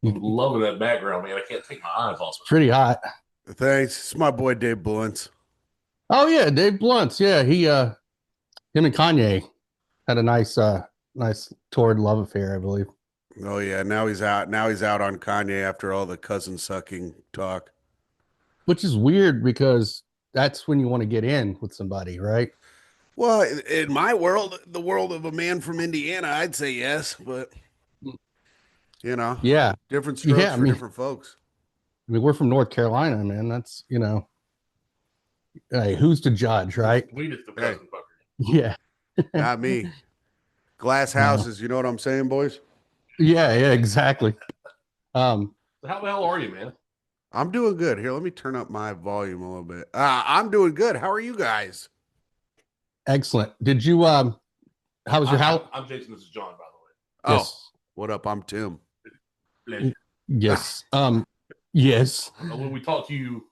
I'm loving that background, man. I can't take my eyes off it. Pretty hot. Thanks. It's my boy Dave Bluntz. Oh yeah, Dave Blunts. Yeah, he him and Kanye had a nice torrid love affair, I believe. Oh yeah, now he's out. Now he's out on Kanye after all the cousin sucking talk. Which is weird because that's when you want to get in with somebody, right? Well, in my world, the world of a man from Indiana, I'd say yes, but you know, Yeah. different Yeah, strokes for different folks. I mean we're from North Carolina, man. That's, hey, who's to judge, The right? sweetest of Hey, cousin fuckers. Yeah. not me. Glass Uh, houses, you know what I'm saying, boys? yeah, exactly. Um, So how the hell are you, man? I'm doing good. Here, let me turn up my volume a little bit. I'm doing good. How are you guys? excellent. Did you how was your house? I'm Jason. This is John, by Oh, Yes. what up? I'm Tim. the way. Pleasure. Yes. Yes. When we talked to you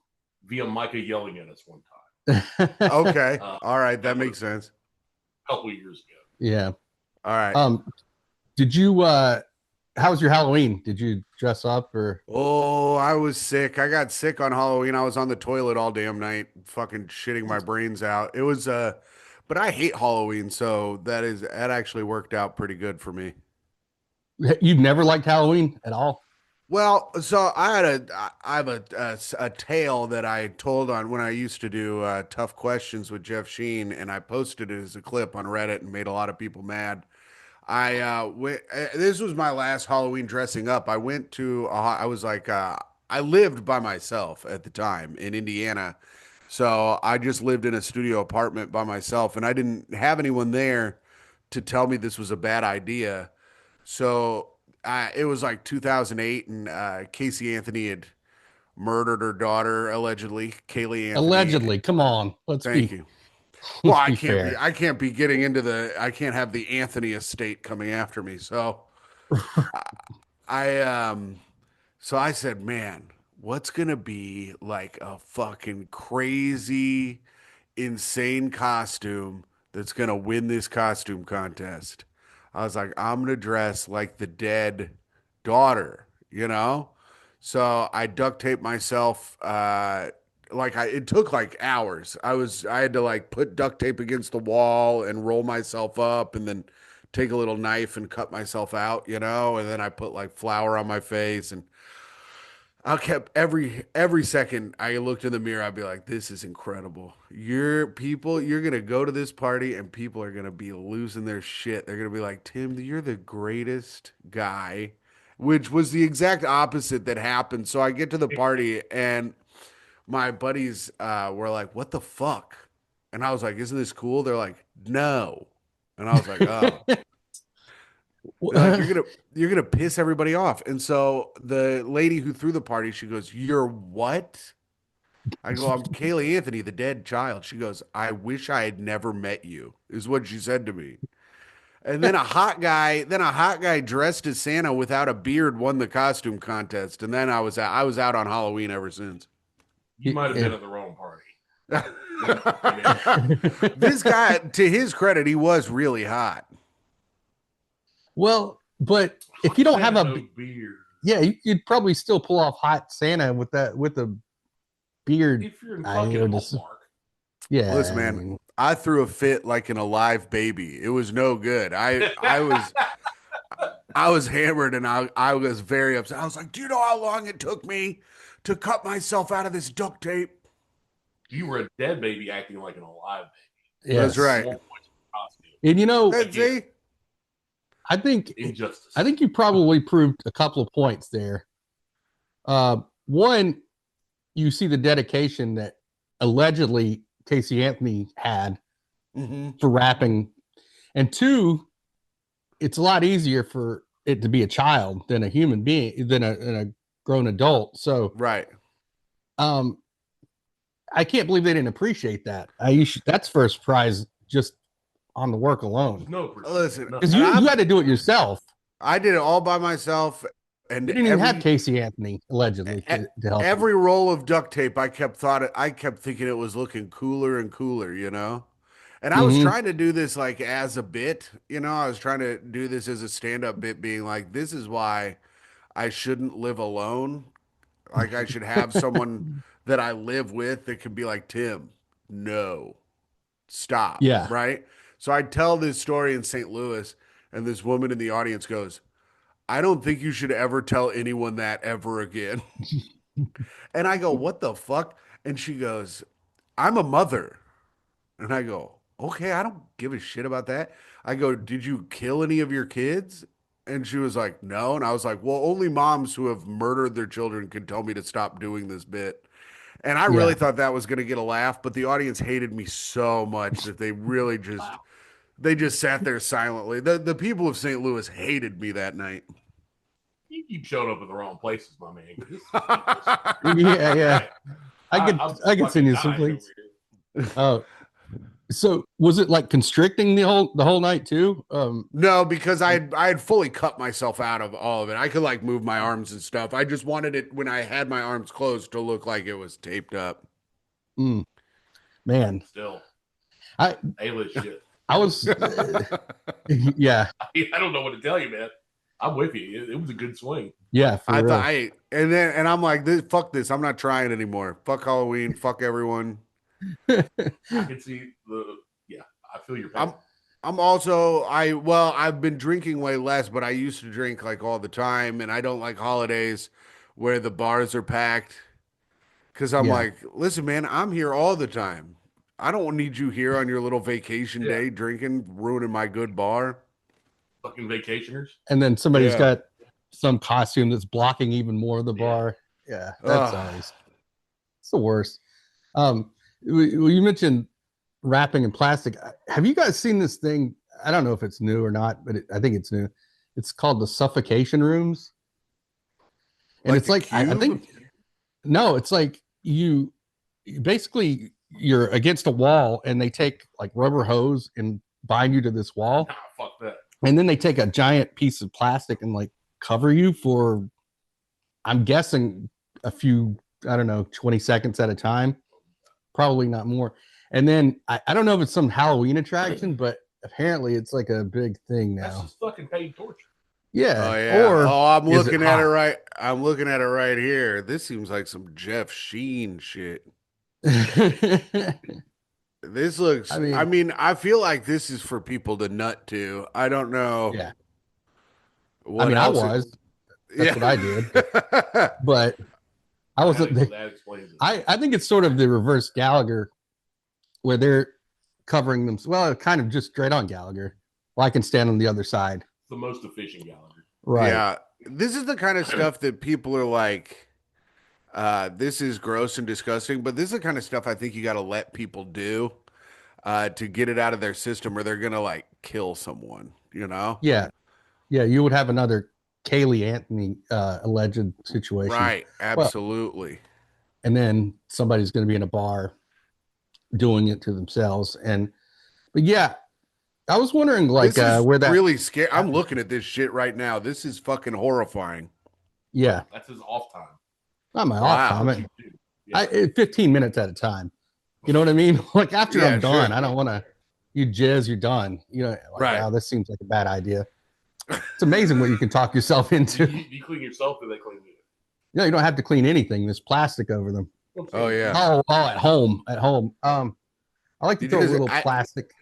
via Micah yelling at us one Okay. time, All right, that that makes was sense. a couple of years ago. Yeah. All right. Did you how was your Halloween? Did you dress up or Oh, I was sick. I got sick on Halloween. I was on the toilet all damn night, fucking shitting my brains out. It was but I hate Halloween, so that actually worked out pretty good for me. you've never liked Halloween at all? Well, so I have a tale that I told on when I used to do tough questions with Jeff Sheen, and I posted it as a clip on Reddit and made a lot of people mad. This was my last Halloween dressing up. I went to I was like I lived by myself at the time in Indiana. So I just lived in a studio apartment by myself and I didn't have anyone there to tell me this was a bad idea. So it was like 2008 and Casey Anthony had murdered her daughter allegedly. Kaylee Anthony. Allegedly. Come on. Thank you. Well, Let's be fair. I can't be getting into I can't have the Anthony estate coming after me. So I so I said, man, what's gonna be like a fucking crazy, insane costume that's gonna win this costume contest? I was like, I'm gonna dress like the dead daughter, you know? So I duct taped myself it took like hours. I had to like put duct tape against the wall and roll myself up and then take a little knife and cut myself out, you know, and then I put like flour on my face and I kept every second I looked in the mirror, I'd be like, this is incredible. You're gonna go to this party and people are gonna be losing their shit. They're gonna be like, Tim, you're the greatest guy, which was the exact opposite that happened. So I get to the party and my buddies were like, "What the fuck?" And I was like, "Isn't this cool?" They're like, "No," and I was like, "Oh." They're like, you're gonna piss everybody off." And so the lady who threw the party, she goes, "You're what?" I go, "I'm Kaylee Anthony, the dead child." She goes, "I wish I had never met you," is what she said to me. And then a hot guy dressed as Santa without a beard won the costume contest. And then I was out on Halloween ever since. You might have been at the wrong party. This guy, to his credit, he was really hot. Well, but if you don't have a no beard, yeah, you'd probably still pull off hot Santa with a beard. if you're in I fucking would just, Hallmark, yeah, Listen, I man, mean, I threw a fit like an alive baby. It was no good. I was hammered and I was very upset. I was like, "Do you know how long it took me to cut myself out of this duct tape?" you were a dead baby acting like an alive That's yes. right. baby. 1 point costume. And Let's see. I think Injustice. I think you probably proved a couple of points there. One, you see the dedication that allegedly Casey Anthony had Mm-hmm. for rapping, and two, it's a lot easier for it to be a child than a human being than a grown adult. So, Right. um, I can't believe they didn't appreciate that. That's first prize just on the work alone No, Listen, no. because and you had to do it yourself. I did it all by myself, and You didn't even have Casey Anthony allegedly to help you. every roll of duct tape, I kept thinking it was looking cooler and cooler, you know? And I was Mm-hmm. trying to do this like as a bit, you know, I was trying to do this as a stand-up bit, being like, this is why I shouldn't live alone. Like I should have someone that I live with that could be like, Tim, no, stop, Yeah. right? So I tell this story in St. Louis, and this woman in the audience goes, I don't think you should ever tell anyone that ever again. And I go, what the fuck? And she goes, I'm a mother. And I go, okay, I don't give a shit about that. I go, did you kill any of your kids? And she was like, no. And I was like, well, only moms who have murdered their children can tell me to stop doing this bit. And I really Yeah. thought that was going to get a laugh, but the audience hated me so much that they really just Wow. they just sat there silently. The people of St. Louis hated me that night. You keep showing up in the wrong places, my man. This is Yeah, yeah. Hey, I I'm could send fucking you some dying please. over here. Oh, so was it like constricting the whole night too? No, because I had fully cut myself out of all of it. I could like move my arms and stuff. I just wanted it when I had my arms closed to look like it was taped up. Man, Still, I A-list shit. I was yeah, I don't know what to tell you, man. I'm with you. It was a good swing. yeah, for I real. thought and I'm like, fuck this. I'm not trying anymore. Fuck Halloween. Fuck everyone. I can see I feel your pain. I'm also I've been drinking way less, but I used to drink like all the time, and I don't like holidays where the bars are packed. Cause I'm Yeah. like, listen, man, I'm here all the time. I don't need you here on your little vacation day drinking, ruining my good bar. Fucking vacationers. And then somebody's Yeah. got some costume that's blocking even more of the bar. Yeah, that's Ugh. always it's the worst. You mentioned wrapping in plastic. Have you guys seen this thing? I don't know if it's new or not, but I think it's new. It's called the suffocation rooms, and it's the like I cube? think no, it's like you basically you're against a wall, and they take like rubber hose and bind you to this wall, Nah, fuck that. and then they take a giant piece of plastic and like cover you for, I'm guessing, a few, I don't know, 20 seconds at a time, probably not more. And then I don't know if it's some Halloween attraction, but apparently it's like a big thing That's now. just fucking paid torture. Yeah. Oh yeah. Or I'm is looking it at it hot? right. I'm looking at it right here. This seems like some Jeff Sheen shit. This looks. I mean, I feel like this is for people to nut to. I don't know. yeah. What I mean, else? that's what I did, but I wasn't. That explains it. I think it's sort of the reverse Gallagher, where they're covering them. Well, kind of just straight on Gallagher. Well, I can stand on the other side. The most efficient Gallagher. Right. Yeah. This is the kind of stuff that people are like, this is gross and disgusting, but this is the kind of stuff I think you got to let people do to get it out of their system, or they're going to like kill someone, you know? Yeah. Yeah. You would have another Kaylee Anthony alleged situation. Right. Well, Absolutely. and then somebody's going to be in a bar doing it to themselves. But yeah, I was wondering like This is where that really scary. I'm looking at this shit right now. This is fucking horrifying. yeah, That's his off time. not my Wow. off time. 15 minutes at a time. You know what I mean? Like after Yeah, I'm done, sure. I don't want to. You jizz, you're done. You know, like, Right. wow, this seems like a bad idea. It's amazing what you can talk yourself into. You clean yourself, or they clean you. You know, you don't have to clean anything. There's plastic over them. Oh yeah. Oh, at home. I like to throw a little plastic.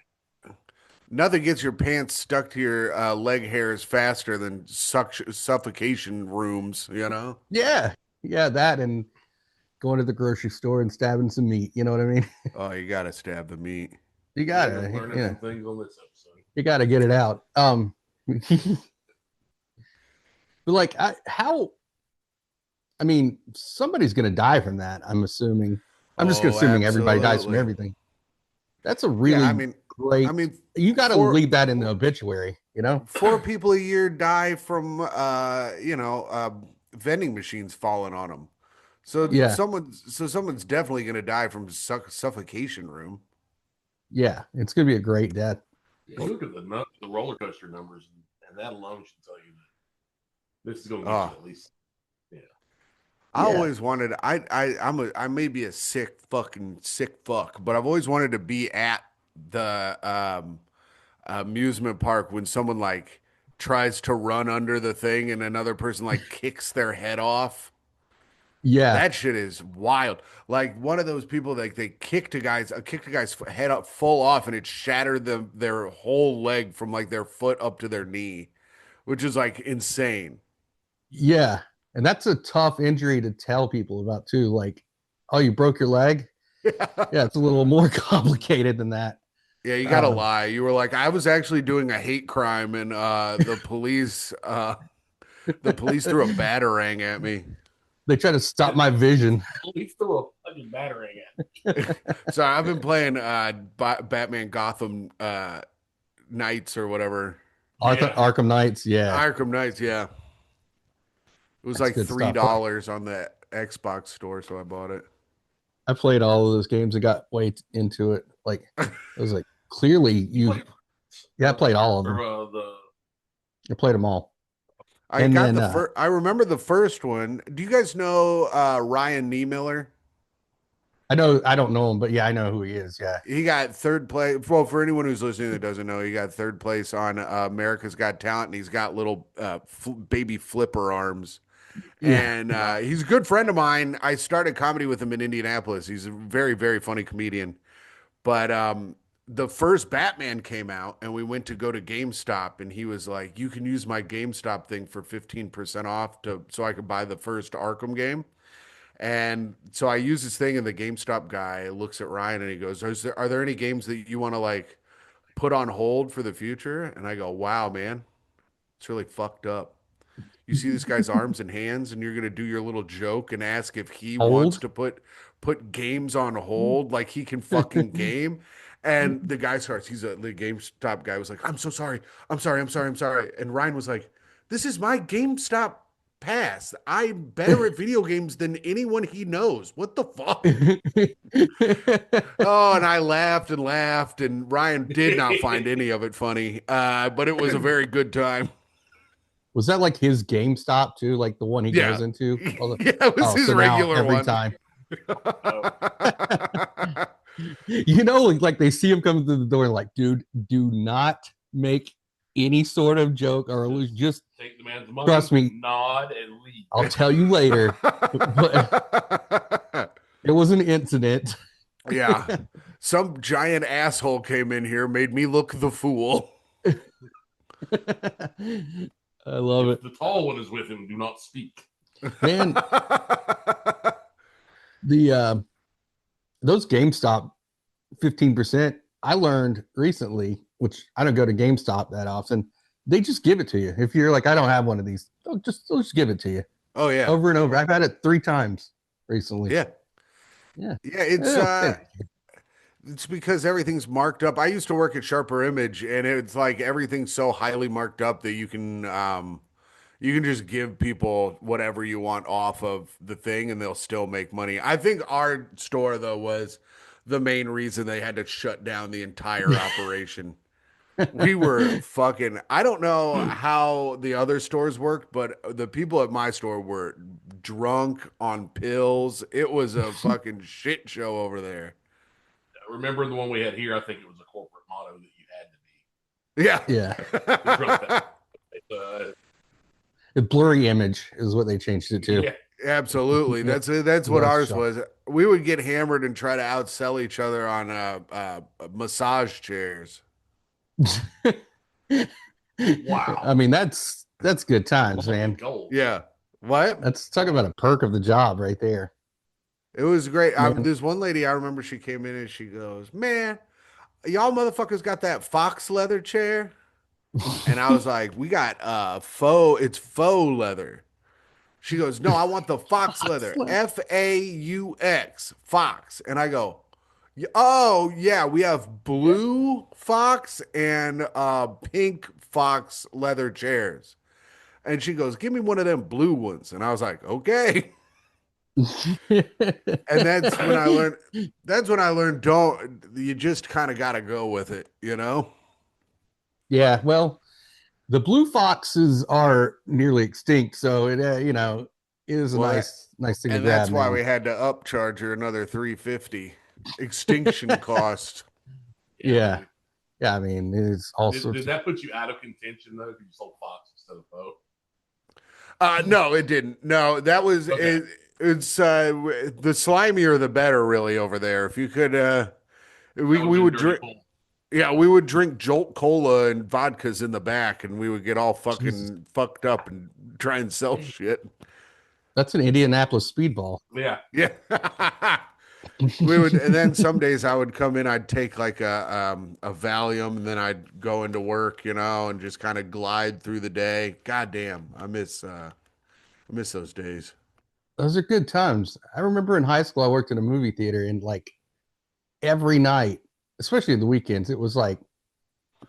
Nothing gets your pants stuck to your leg hairs faster than suffocation rooms, you know? Yeah, that and going to the grocery store and stabbing some meat. You know what I mean? Oh, you gotta stab the meat. You gotta, learning some things on this episode. you gotta get it out. But like, I mean, somebody's gonna die from that. I'm assuming. I'm just assuming everybody dies from absolutely. everything. That's a really great. I mean, you got to for- leave that in the obituary. You know, 4 people a year die from vending machines falling on them. So Yeah. someone's definitely gonna die from suffocation room. yeah, it's gonna be a great death. Yeah, you look at the roller coaster numbers, and that alone should tell you that this is going to Oh. get you at least. I Yeah. always wanted. I may be a sick fuck, but I've always wanted to be at the amusement park when someone like tries to run under the thing and another person like kicks their head off. Yeah. That shit is wild. Like one of those people like they kicked a guy's head up full off and it shattered their whole leg from like their foot up to their knee, which is like insane. Yeah. And that's a tough injury to tell people about too. Like, oh, you broke your leg? Yeah, it's a little more complicated than that. Yeah, you gotta Um, lie. You were like, I was actually doing a hate crime and the police threw a batarang at me. They try to stop my vision. He threw a fucking battering at. So I've been playing Batman Gotham Knights or whatever. Arkham Knights, yeah. Arkham Knights, yeah. It was That's like good stuff. $3 on the Xbox store, so I bought it. I played all of those games and got way into it. Like, it was like, clearly I played all of them. I played them all. I remember the first one. Do you guys know Ryan Niemiller? I don't know him, but yeah, I know who he is. Yeah. He got third place. Well, for anyone who's listening that doesn't know, he got third place on America's Got Talent, and he's got little baby flipper arms. Yeah. And he's a good friend of mine. I started comedy with him in Indianapolis. He's a very, very funny comedian. But the first Batman came out, and we went to go to GameStop, and he was like, "You can use my GameStop thing for 15% off so I could buy the first Arkham game." And so I use this thing, and the GameStop guy looks at Ryan and he goes, "Are there any games that you want to like put on hold for the future?" And I go, "Wow, man, it's really fucked up. You see this guy's arms and hands, and you're gonna do your little joke and ask if he wants to put games on hold, like he can fucking game." And the guy starts. The GameStop guy was like, "I'm so sorry. I'm sorry. I'm sorry. I'm sorry." And Ryan was like, "This is my GameStop pass. I'm better at video games than anyone he knows. What the fuck?" Oh, and I laughed and laughed, and Ryan did not find any of it funny, but it was a very good time. Was that like his GameStop too? Like the one he goes into? Yeah, it was his regular every one. time. You know, like they see him come through the door and like, dude, do not make any sort of joke or just take the man's money, trust me, nod and leave. I'll tell you later. It was an incident. Yeah. Some giant asshole came in here, made me look the fool. I love it. The tall one is with him. Do not speak. Man, those GameStop 15%, I learned recently, which I don't go to GameStop that often. They just give it to you. If you're like, I don't have one of these, they'll just give it to you. Oh yeah. Over and over. I've had it 3 times recently. Yeah. Yeah. Yeah, it's because everything's marked up. I used to work at Sharper Image, and it's like everything's so highly marked up that you can just give people whatever you want off of the thing and they'll still make money. I think our store though was the main reason they had to shut down the entire operation. We were fucking, I don't know how the other stores worked, but the people at my store were drunk on pills. It was a fucking shit show over there. Remember the one we had here? I think it was a corporate motto that you had to be. Yeah. Yeah. The blurry image is what they changed it to. Yeah. Absolutely. That's what ours was. We would get hammered and try to outsell each other on massage chairs. Wow. I mean, that's good times, man. Gold. Yeah. What? That's talking about a perk of the job right there. It was great. There's one lady I remember, she came in and she goes, "Man, y'all motherfuckers got that fox leather chair?" And I was like, "We got it's faux leather." She goes, "No, I want the fox leather. FAUX, fox." And I go, "Oh, yeah, we have blue fox and pink fox leather chairs." And she goes, "Give me one of them blue ones." And I was like, "Okay." And that's when I learned you just kind of got to go with it, you know? Yeah, well, the blue foxes are nearly extinct, so it is a nice thing to grab. And that's why we had to upcharge her another $350 extinction cost. Yeah. Yeah, I mean, it's all Did, sorts did of. that put you out of contention though? Because you sold Fox instead of Poe. No, it didn't. No, that was Okay. it. It's the slimier the better, really, over there. If you could, That would have we been would dirty drink. cool. Yeah, we would drink Jolt Cola and vodkas in the back, and we would get all Jesus, fucking fucked up and try and sell shit. that's an Indianapolis speedball. Yeah. Yeah. We would, and then some days I would come in, I'd take like a Valium, and then I'd go into work, and just kind of glide through the day. God damn, I miss those days. Those are good times. I remember in high school, I worked in a movie theater, and like every night, especially in the weekends, it was like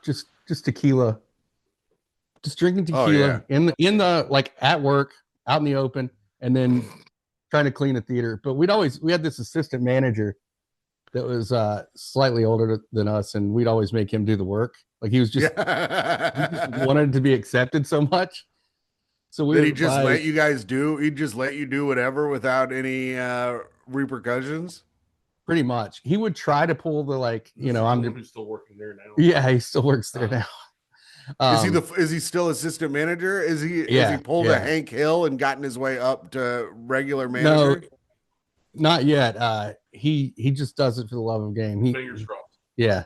just tequila, just drinking Oh yeah. tequila in the like at work, out in the open, and then trying to clean the theater. But we had this assistant manager that was slightly older than us, and we'd always make him do the work. Like he just Yeah. wanted to be accepted so much. So we That he would just buy let you guys do. He'd just let you do whatever without any repercussions. pretty much. He would try to pull the like, This is I'm someone who's still working there now. yeah, he still works there now. Is he still assistant manager? Has he Yeah, pulled a yeah. Hank Hill and gotten his way up to regular No, manager? not yet. He just does it for the love of game. Fingers crossed. Yeah.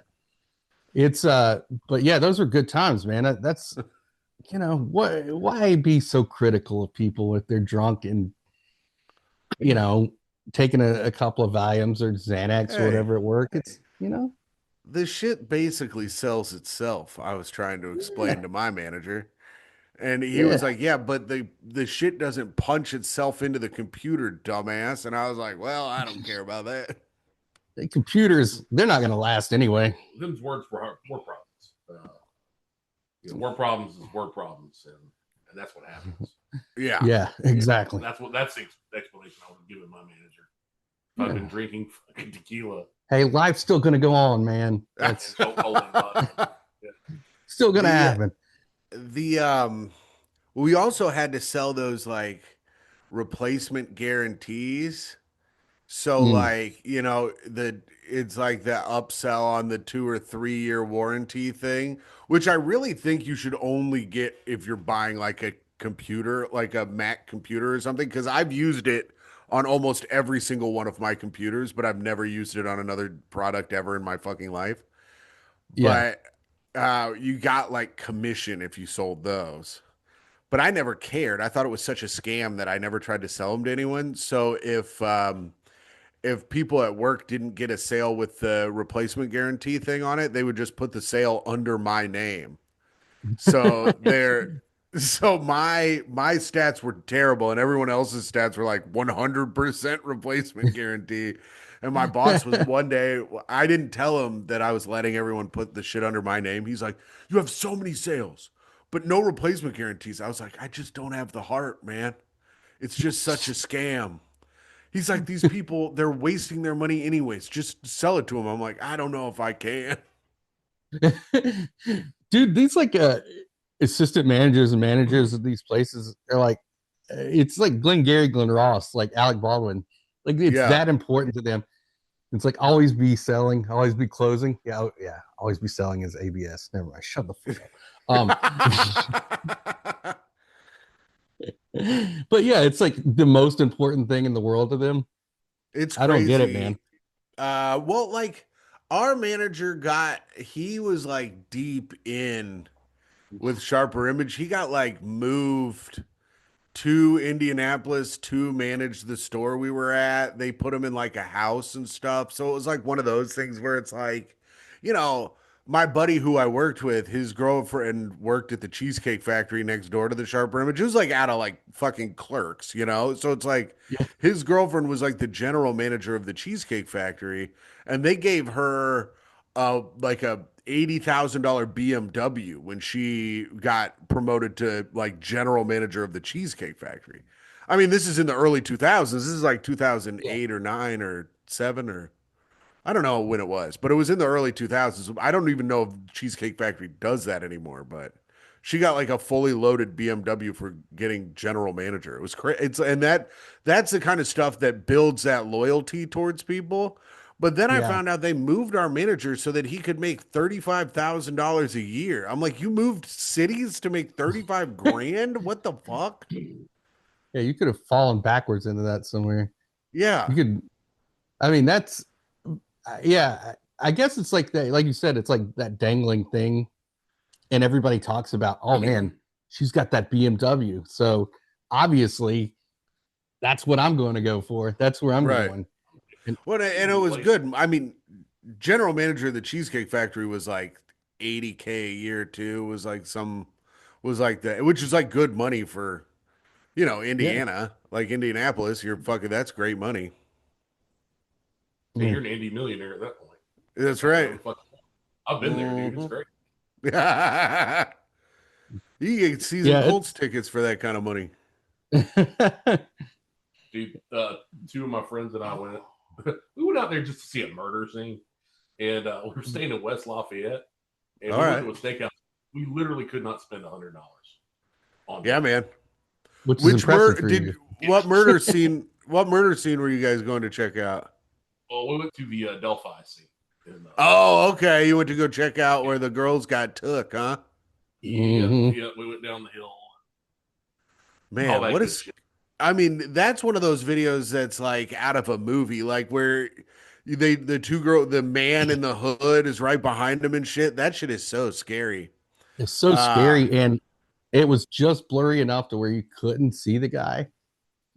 It's but yeah, those are good times, man. That's why be so critical of people if they're drunk and you know taking a couple of Valiums or Xanax or Hey, whatever at work. It's the shit basically sells itself. I was trying to yeah, explain to my manager. And he was yeah. like, "Yeah, but the shit doesn't punch itself into the computer, dumbass." And I was like, "Well, I don't care about that." The computers, they're not gonna last anyway. Them's words for word problems. Word problems is word problems, and that's what happens. Yeah. Yeah, exactly. That's the explanation I would give my manager. If I've been drinking fucking tequila Hey, life's still gonna go on, man. That's and Coca-Cola and vodka. Yeah. still gonna The happen. the we also had to sell those like replacement guarantees. So Mm. like, it's like the upsell on the 2 or 3 year warranty thing, which I really think you should only get if you're buying like a computer, like a Mac computer or something, because I've used it on almost every single one of my computers, but I've never used it on another product ever in my fucking life. Yeah. But you got like commission if you sold those. But I never cared. I thought it was such a scam that I never tried to sell them to anyone. So if people at work didn't get a sale with the replacement guarantee thing on it, they would just put the sale under my name. So they're so my stats were terrible, and everyone else's stats were like 100% replacement guarantee. And my boss was one day, I didn't tell him that I was letting everyone put the shit under my name. He's like, "You have so many sales, but no replacement guarantees." I was like, "I just don't have the heart, man. It's just such a scam." He's like, "These people, they're wasting their money anyways. Just sell it to them." I'm like, "I don't know if I can." Dude, these like assistant managers and managers of these places are like it's like Glenn Gary, Glenn Ross, like Alec Baldwin. Like it's Yeah. that important to them. It's like always be selling, always be closing. Yeah, yeah, always be selling is ABS. Never mind. Shut the fuck up. But yeah, it's like the most important thing in the world to them. It's I don't get it, crazy. man. Well, like our manager he was like deep in with Sharper Image. He got like moved to Indianapolis to manage the store we were at. They put him in like a house and stuff. So it was like one of those things where it's like, you know, my buddy who I worked with, his girlfriend worked at the Cheesecake Factory next door to the Sharper Image. It was like out of like fucking clerks. So it's like Yeah. his girlfriend was like the general manager of the Cheesecake Factory, and they gave her like a $80,000 BMW when she got promoted to like general manager of the Cheesecake Factory. I mean, this is in the early 2000s. This is like Yeah. 2008 or 9 or 7 or I don't know when it was, but it was in the early 2000s. I don't even know if Cheesecake Factory does that anymore, but she got like a fully loaded BMW for getting general manager. It was crazy. That's the kind of stuff that builds that loyalty towards people. But then I Yeah. found out they moved our manager so that he could make $35,000 a year. I'm like, you moved cities to make 35 grand? What the fuck? Yeah, you could have fallen backwards into that somewhere. Yeah. You could, I mean, that's, yeah, I guess it's like that, like you said, it's like that dangling thing. And everybody talks about, oh man, she's got that BMW. So obviously, that's what I'm going to go for. That's where I'm Right. going. And Well, and it was good. I mean, general manager of the Cheesecake Factory was like 80K a year too. Was like that, which is like good money for, yeah, Indiana, like Indianapolis. You're fucking, that's great money. And yeah. you're an indie millionaire at that point. That's right. I've been there, dude. It's Mhm. great. You get season Yeah, Colts tickets for that kind of money. Dude, two of my friends and I went. We went out there just to see a murder scene, and we were staying in West Lafayette, and All we right. went to a steakhouse. We literally could not spend $100 on. Yeah, man. which is Which impressive for you. what murder scene? What murder scene were you guys going to check out? Well, we went to the Delphi scene. And, Oh, okay. You went to go check out where the girls got took, huh? yeah, Mhm. yeah. We went down the hill. All Man, that what good is? shit. I mean, that's one of those videos that's like out of a movie, like where the man in the hood is right behind him and shit. That shit is so scary. It's so Uh, scary. And it was just blurry enough to where you couldn't see the guy.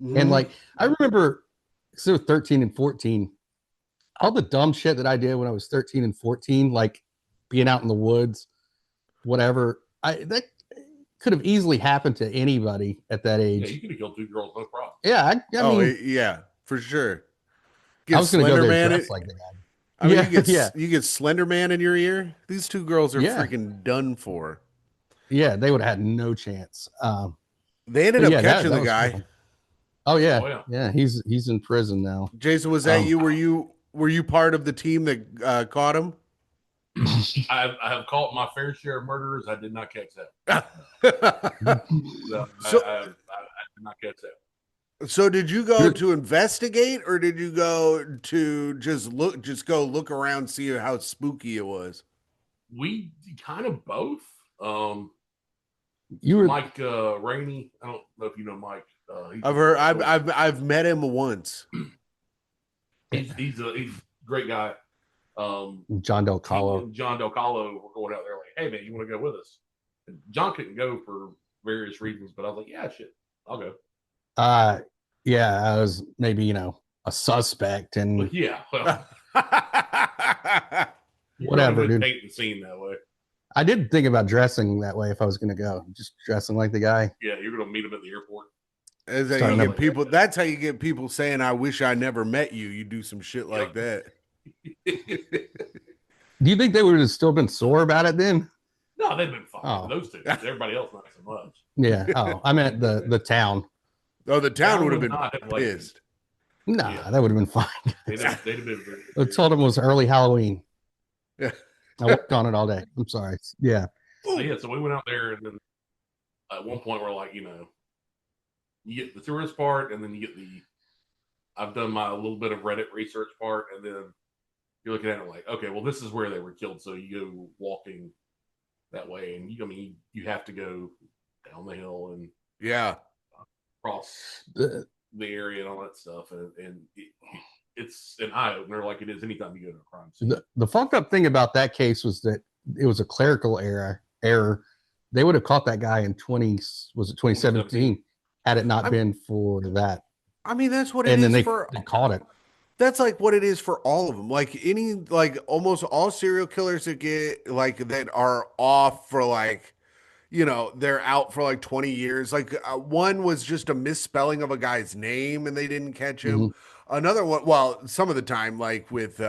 And mhm. like, I remember, so 13 and 14, all the dumb shit that I did when I was 13 and 14, like being out in the woods, whatever, that could have easily happened to anybody at that Yeah, age. you could have killed two girls, no problem. Yeah, I Oh, mean, yeah, for sure. I Get was going to go Slender there Man. dressed like the guy. I mean, Yeah, yeah, you get Slender Man in your ear. These two girls are yeah, freaking done for. yeah. They would have had no chance. They ended But up yeah, catching that the was guy. fun. Oh yeah, Oh yeah. yeah. He's in prison now. Jason, was that Um, you? Were you part of the team that caught him? I have caught my fair share of murderers. I did not catch that. No, So, I did not catch that. so did you go to investigate, or did you go to just go look around, see how spooky it was? We kind of both. you were Mike Rainey. I don't know if you know Mike. I've heard, I've met him once. He's a great guy. John Del Colo. And John Del Colo were going out there like, hey man, you want to go with us? And John couldn't go for various reasons, but I was like, yeah, shit, I'll go. Yeah, I was maybe a suspect and But yeah, well, you whatever, really dude. paint the scene that way. I did think about dressing that way if I was going to go, just dressing like the guy. Yeah, you're gonna meet him at the airport. As how Starting you to- get people. That's how you get people saying, "I wish I never met you." You do some shit like that. Do you think they would have still been sore about it then? No, they've been fine. Oh. Those two. Everybody else not so much. Yeah. Oh, I meant the town. Oh, the town would have been not have, like, pissed. Nah, Yeah. that would have been fine. they'd have been very, I told him it was early Halloween. Yeah. I worked on it all day. I'm sorry. Yeah. So, yeah, so we went out there, and then at one point we're like, you get the tourist part, and then you get the. I've done my little bit of Reddit research part, and then you're looking at it like, okay, well, this is where they were killed, so you go walking that way, and you have to go down the hill and Yeah. across The, the area and all that stuff, and it's an eye opener, like it is anytime you go to a crime scene. the fucked up thing about that case was that it was a clerical error. They would have caught that guy in 2017 had it not been for that. I mean, that's what it And is then for. they caught it. That's like what it is for all of them. Like almost all serial killers that are off for they're out for like 20 years. Like one was just a misspelling of a guy's name and they didn't catch him. Another one, well, some of the time, like with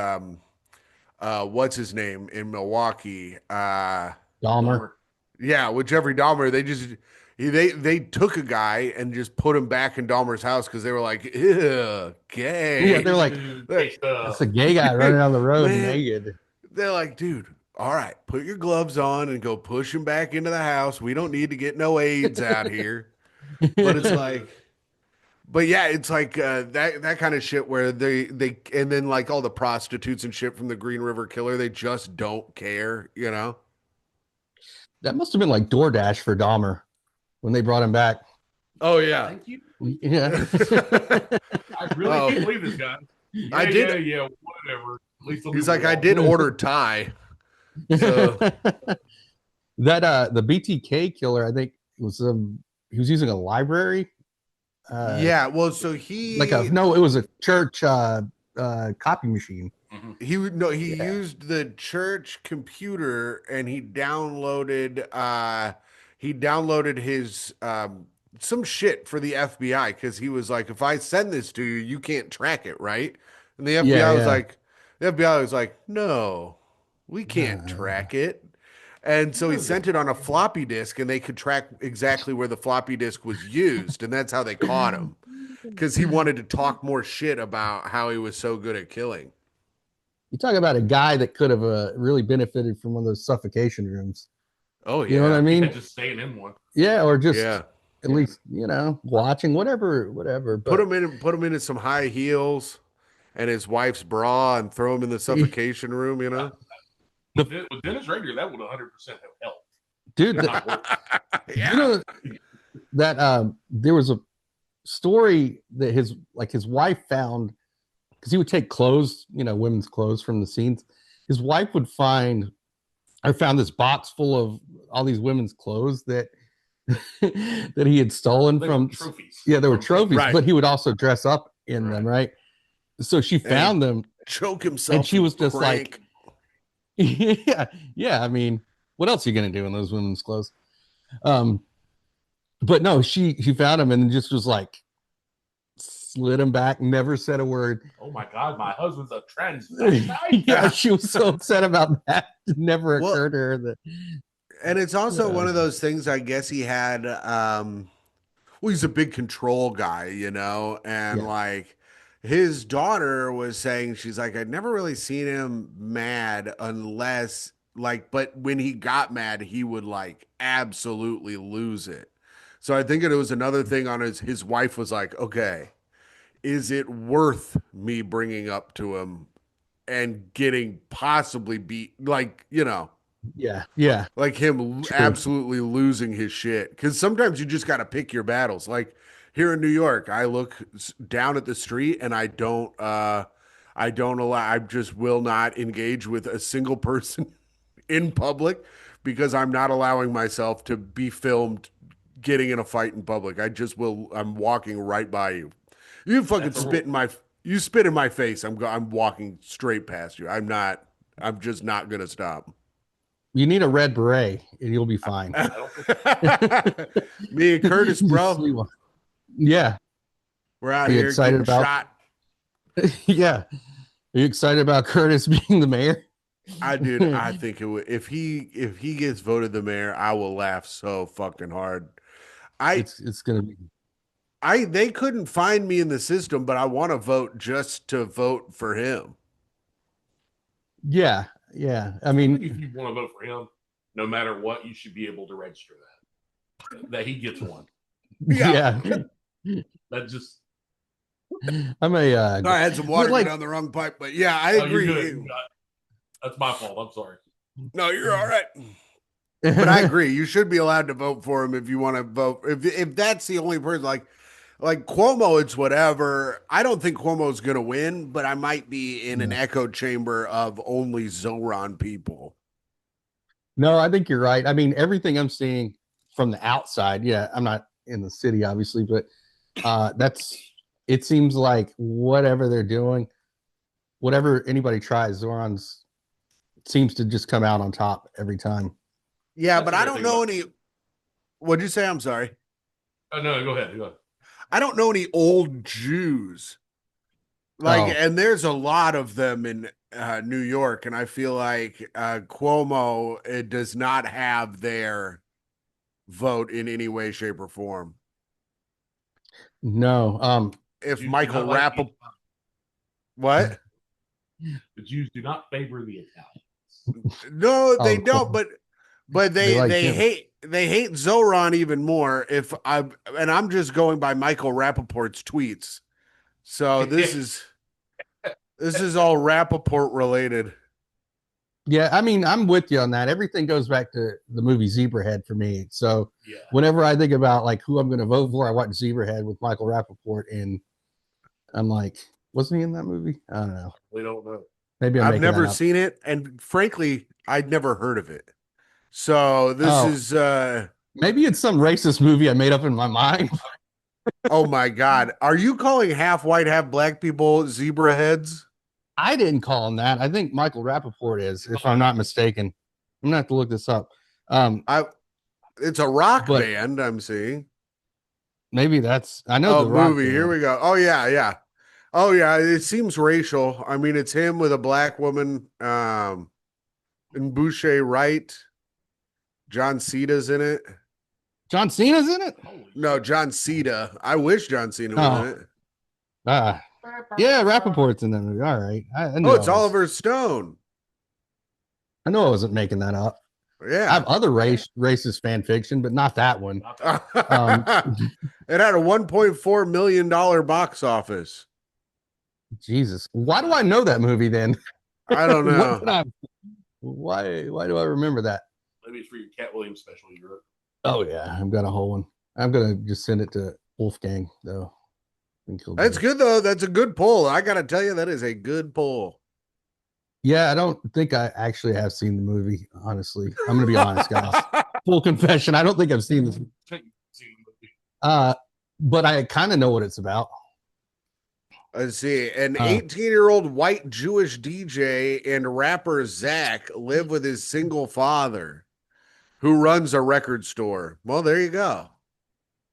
what's his name in Milwaukee? Dahmer. Yeah, with Jeffrey Dahmer, they took a guy and just put him back in Dahmer's house because they were like, ew, gay. Yeah, they're like, it's a gay guy running down the road Man. naked. They're like, dude, all right, put your gloves on and go push him back into the house. We don't need to get no AIDS out here. But it's like, But yeah, it's like that kind of shit where they and then like all the prostitutes and shit from the Green River Killer, they just don't care, you know? That must have been like DoorDash for Dahmer when they brought him back. Oh yeah. Thank you. Yeah. I really Oh. can't believe this guy. Yeah, I did. yeah, whatever. At least He's like, I did order Thai. So That the BTK killer, I think was he was using a library. yeah, well, so Like a no, it was a church copy machine. he would no he Yeah. used the church computer and he downloaded his some shit for the FBI because he was like, if I send this to you, you can't track it, right? And the FBI was Yeah, like, no, we can't track it. And so he sent it on a floppy disk, and they could track exactly where the floppy disk was used, and that's how they caught him because he wanted to talk more shit about how he was so good at killing. you talk about a guy that could have really benefited from one of those suffocation rooms. Oh You know what I yeah, mean? Yeah, just staying in one. Yeah, or just yeah. at least watching whatever. But Put him into some high heels and his wife's bra, and throw him in the suffocation room. You know, With Dennis Rader, that would 100% have helped. dude, Not worse. yeah. you know that there was a story that his wife found because he would take clothes, women's clothes from the scenes. His wife would found this box full of all these women's clothes that that he had stolen They from were trophies. Yeah, they were trophies, Right. but he would also dress up in them, right? So she found them, Choke himself, and she was just crank. like, yeah. I mean, what else are you gonna do in those women's clothes? But no, she found him and just was like, slid him back, never said a word. Oh my God, my husband's a trans. Yeah, she was so upset about that. It never Well, occurred to her that. and it's also Yeah. one of those things. I guess he had. Well, he's a big control guy, and Yeah. like his daughter was saying, she's like, I'd never really seen him mad unless like, but when he got mad, he would like absolutely lose it. So I think it was another thing on his wife was like, okay, is it worth me bringing up to him and getting possibly beat, like, Yeah, like him true. absolutely losing his shit? Because sometimes you just got to pick your battles. Like here in New York, I look down at the street and I don't allow, I just will not engage with a single person in public because I'm not allowing myself to be filmed getting in a fight in public. I just will. I'm walking right by you. You fucking you spit in my face. I'm walking straight past you. I'm just not gonna stop. You need a red beret, and you'll be fine. Me and Curtis, bro, Yeah, we're out Are you here excited getting about- shot. yeah. Are you excited about Curtis being the mayor? I think it would. If he gets voted the mayor, I will laugh so fucking hard. It's gonna be. They couldn't find me in the system, but I want to vote just to vote for him. Yeah. I mean, if you want to vote for him, no matter what, you should be able to register that he gets one. yeah. That just. I'm a. I had some water like- go down the wrong pipe, but yeah, I agree. You're good. That's my fault. I'm sorry. No, you're all right. But I agree. You should be allowed to vote for him if you want to vote. If that's the only person, like Cuomo, it's whatever. I don't think Cuomo's going to win, but I might be in an echo chamber of only Zoran people. No, I think you're right. I mean, everything I'm seeing from the outside, yeah, I'm not in the city, obviously, but it seems like whatever they're doing, whatever anybody tries, Zoran's seems to just come out on top every time. Yeah, That's but the I great don't thing know about- any. What'd you say? I'm sorry. Oh, no, go ahead. I don't know any old Jews. And there's a lot of them in New York, and I feel like Cuomo does not have their vote in any way, shape, or form. No. If Jews Michael do not Rappaport, what? The Jews do not favor the Italians. No, they Oh, don't. cool. But They like they him. hate Zoran even more. I'm just going by Michael Rappaport's tweets. So this is all Rappaport related. Yeah, I mean, I'm with you on that. Everything goes back to the movie Zebrahead for me. So Yeah. whenever I think about like who I'm going to vote for, I watch Zebrahead with Michael Rappaport, and I'm like, wasn't he in that movie? I don't know. We don't know. Maybe I'm I've making that never up. seen it, and frankly, I'd never heard of it. So this Oh. is Maybe it's some racist movie I made up in my mind. oh my God. Are you calling half white, half black people zebra heads? I didn't call him that. I think Michael Rappaport is, if I'm not mistaken. I'm gonna have to look this up. It's a rock But band, I'm seeing. maybe that's I know Oh, the rock movie. band. Here we go. Oh yeah. Oh yeah, it seems racial. I mean, it's him with a black woman, and Boucher Wright. John Cena's in it. John Cena's in it? No, John Cena. I wish John Cena was in it. Yeah, Rappaport's in that movie. All right. I knew Oh, it's I was, Oliver Stone. I know I wasn't making that up. I Yeah. have other racist fan fiction, but not that one. It had a $1.4 million box office. Jesus. Why do I know that movie then? I don't know. Why do I remember that? Maybe it's for your Cat Williams special you wrote. Oh yeah, I've got a whole one. I'm gonna just send it to Wolfgang though. That's good though. That's a good poll. I gotta tell you, that is a good poll. Yeah, I don't think I actually have seen the movie. Honestly, I'm gonna be honest, guys. Full confession, I don't think I've seen this. But I kind of know what it's about. Let's see. An 18-year-old white Jewish DJ and rapper Zach live with his single father, who runs a record store. Well, there you go.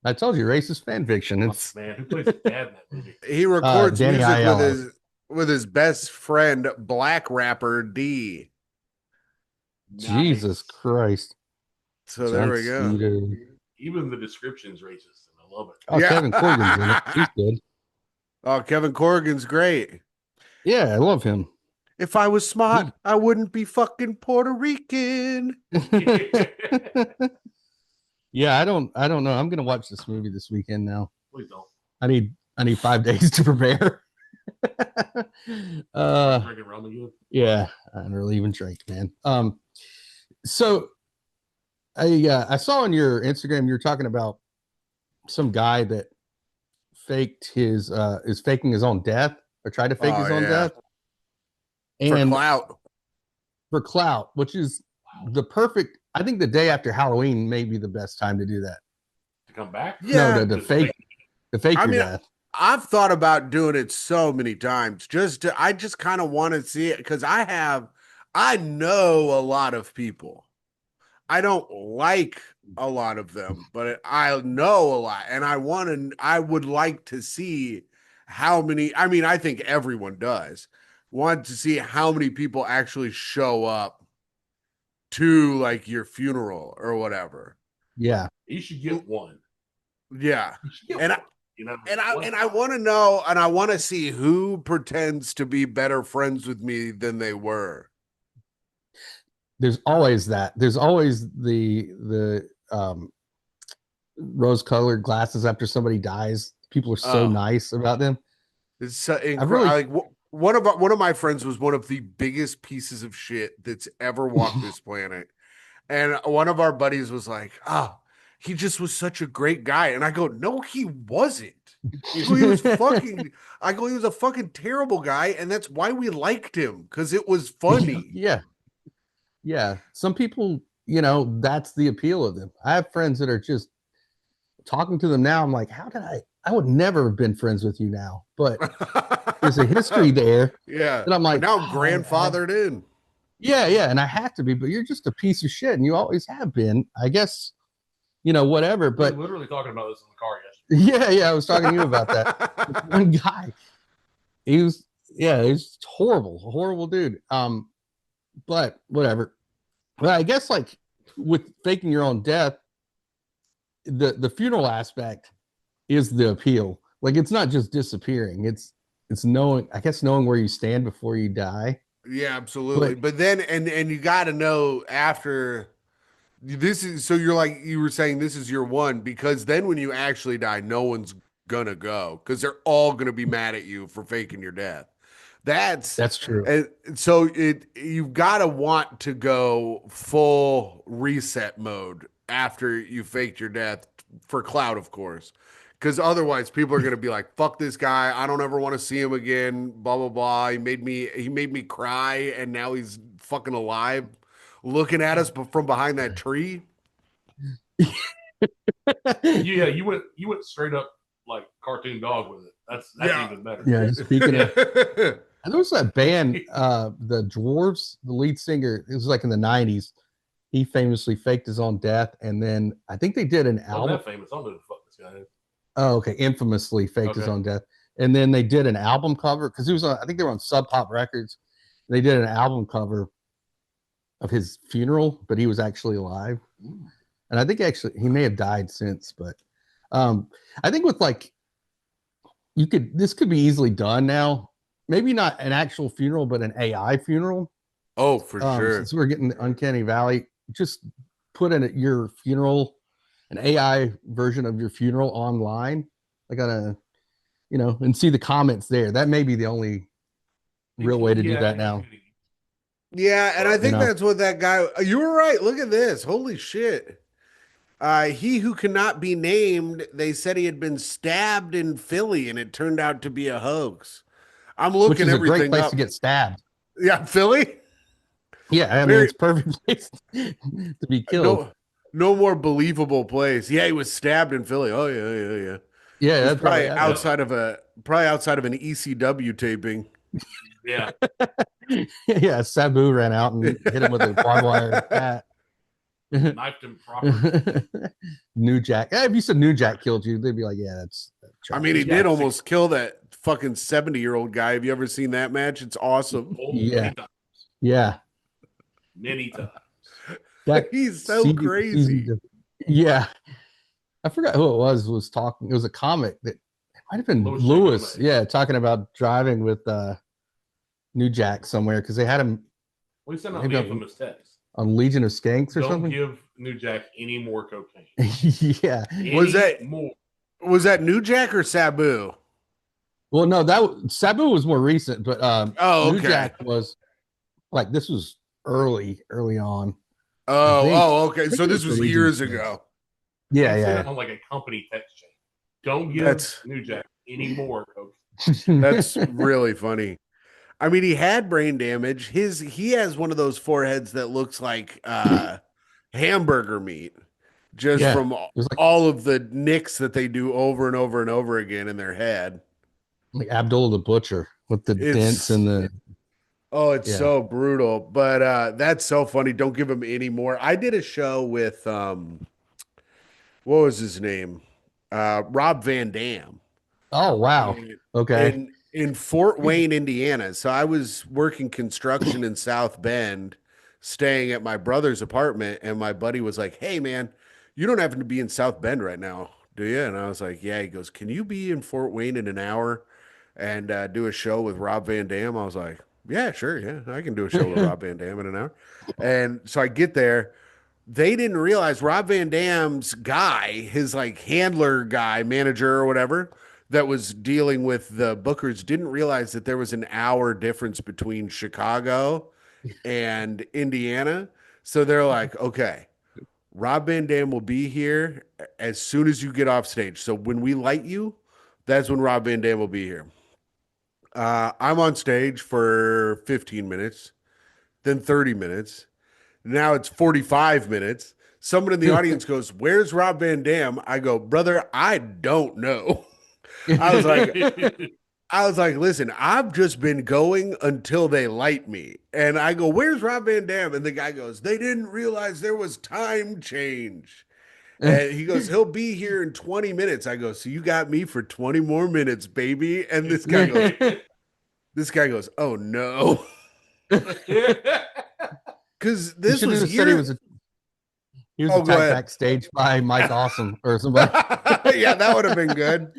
I told you, racist fan fiction. It's man, who plays his dad in that movie? He records Danny music Aiello. with his best friend, black rapper D. Jesus Christ. So there we go. Even the description's racist, and I love it. Oh, yeah. Kevin Corrigan's in it. He's good. Oh, Kevin Corrigan's great. Yeah, I love him. If I was smart, I wouldn't be fucking Puerto Rican. Yeah, I don't know. I'm gonna watch this movie this weekend now. Please don't. I need 5 days to prepare. Drinking rum again? Yeah, I don't really even drink, man. So I saw on your Instagram you were talking about some guy that faked his is faking his own death or tried to fake his own death. And for clout, which is the perfect. I think the day after Halloween may be the best time to do that. To come back? Yeah. No, to fake your death. I've thought about doing it so many times. I just kind of want to see it because I know a lot of people. I don't like a lot of them, but I know a lot, and I would like to see how many. I mean, I think everyone does want to see how many people actually show up to like your funeral or whatever. Yeah, you should get one. Yeah, and I want to know, and I want to see who pretends to be better friends with me than they were. There's always that. There's always the rose-colored glasses after somebody dies. People are so nice about them. It's so incredible. One of my friends was one of the biggest pieces of shit that's ever walked this planet. And one of our buddies was like, "Oh, he just was such a great guy." And I go, "No, he wasn't. He was fucking." I go, "He was a fucking terrible guy, and that's why we liked him because it was funny." Yeah. Some people, that's the appeal of them. I have friends that are just talking to them now. I'm like, how did I would never have been friends with you now, but there's a history there. Yeah. And I'm like, but now I'm grandfathered in. Yeah. And I have to be, but you're just a piece of shit. And you always have been, I guess, whatever. But we're literally talking about this in the car yesterday. Yeah. I was talking to you about that. One guy, he's horrible dude. But whatever. Well, I guess like with faking your own death, the funeral aspect is the appeal. Like it's not just disappearing. It's knowing where you stand before you die. Yeah, absolutely. But then and you got to know after This is so you're like you were saying this is your one because then when you actually die, no one's gonna go because they're all gonna be mad at you for faking your death. That's That's true. and so you've got to want to go full reset mode after you faked your death for clout, of course. Because otherwise, people are going to be like, "Fuck this guy! I don't ever want to see him again." Blah blah blah. He made me cry, and now he's fucking alive, looking at us from behind that tree. Yeah, you went straight up like cartoon dog with it. That's Yeah. even better. Yeah, just speaking of, Yeah. and there was that band, the Dwarves, the lead singer, it was like in the 90s. He famously faked his own death, and then I think they did an Wasn't album. that famous? I don't know who the fuck this guy is. Oh, okay, infamously faked his Okay. own death, and then they did an album cover because he was on. I think they were on Sub Pop Records. They did an album cover of his funeral, but he was actually alive, and I think actually he may have died since. But I think with like this could be easily done now. Maybe not an actual funeral, but an AI funeral. Oh, for sure. Since we're getting the uncanny valley, just put in your funeral, an AI version of your funeral online. I gotta, and see the comments there. That may be the only real way to do that now. Yeah, and I think know. that's what that guy. You were right. Look at this. Holy shit. He who cannot be named, they said he had been stabbed in Philly and it turned out to be a hoax. I'm Which looking is a great everything place up. to get stabbed. Yeah, Philly? Yeah, I mean Very- it's perfect place to be killed. No more believable place. Yeah, he was stabbed in Philly. Oh yeah, yeah, yeah. Yeah, It was that's probably probably outside of an ECW taping. Yeah. yeah. Sabu ran out and hit him with a barbed wire bat. Knifed him properly. New Jack. If you said New Jack killed you, they'd be like, yeah, that's. I mean, he Yeah, did almost kill that fucking 70-year-old guy. Have you ever seen that match? It's awesome. Yeah. Many times. Yeah. Many times. That He's so crazy. Yeah. I forgot who it was talking. It was a comic that might have been Lewis. Yeah, talking about driving with New Jack somewhere because they had him. We sent out the infamous text. On Legion of Skanks or Don't something. give New Jack any more cocaine. Yeah. Was that New Jack or Sabu? Well, no, Sabu was more recent, but New Jack was like this was early on. Okay. So this was years ago. Yeah. On like a company text chain. Don't give New Jack any more cocaine. That's really funny. I mean, he had brain damage. He has one of those foreheads that looks like hamburger meat, just from all of the nicks that they do over and over and over again in their head. Like Abdullah the Butcher with the dents and the. Oh, it's so brutal. But that's so funny. Don't give him any more. I did a show with what was his name? Rob Van Dam. Oh wow. Okay. In Fort Wayne, Indiana. So I was working construction in South Bend, staying at my brother's apartment, and my buddy was like, "Hey man, you don't happen to be in South Bend right now, do you?" And I was like, "Yeah." He goes, "Can you be in Fort Wayne in an hour and do a show with Rob Van Dam?" I was like, "Yeah, sure, yeah, I can do a show with Rob Van Dam in an hour." And so I get there. They didn't realize Rob Van Dam's guy, his like handler guy, manager or whatever, that was dealing with the bookers didn't realize that there was an hour difference between Chicago and Indiana. So they're like, okay, Rob Van Dam will be here as soon as you get off stage. So when we light you, that's when Rob Van Dam will be here. I'm on stage for 15 minutes, then 30 minutes. Now it's 45 minutes. Someone in the audience goes, "Where's Rob Van Dam?" I go, "Brother, I don't know." I was like, "Listen, I've just been going until they light me." And I go, "Where's Rob Van Dam?" And the guy goes, "They didn't realize there was time change." And he goes, "He'll be here in 20 minutes." I go, "So you got me for 20 more minutes, baby." And this guy goes, "Oh no." Because this was years. He was attacked backstage by Mike Awesome or somebody. Yeah, that would have been good.